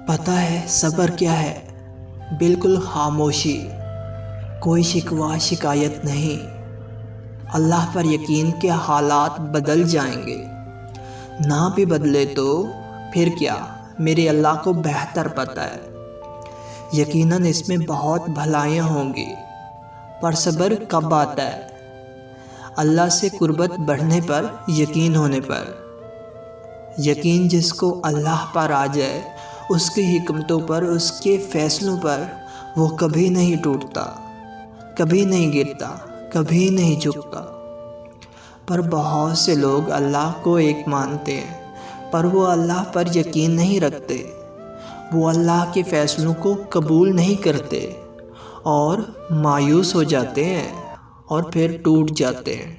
پتہ ہے صبر کیا ہے؟ بالکل خاموشی، کوئی شکوہ شکایت نہیں۔ اللہ پر یقین کہ حالات بدل جائیں گے، نہ بھی بدلے تو پھر کیا، میرے اللہ کو بہتر پتہ ہے۔ یقیناً اس میں بہت بھلائیاں ہوں گی، پر صبر کب آتا ہے؟ اللہ سے قربت بڑھنے پر، یقین ہونے پر۔ یقین جس کو اللہ پر آ جائے، اس کی حکمتوں پر، اس کے فیصلوں پر، وہ کبھی نہیں ٹوٹتا، کبھی نہیں گرتا، کبھی نہیں جھکتا۔ پر بہت سے لوگ اللہ کو ایک مانتے ہیں، پر وہ اللہ پر یقین نہیں رکھتے، وہ اللہ کے فیصلوں کو قبول نہیں کرتے، اور مایوس ہو جاتے ہیں اور پھر ٹوٹ جاتے ہیں۔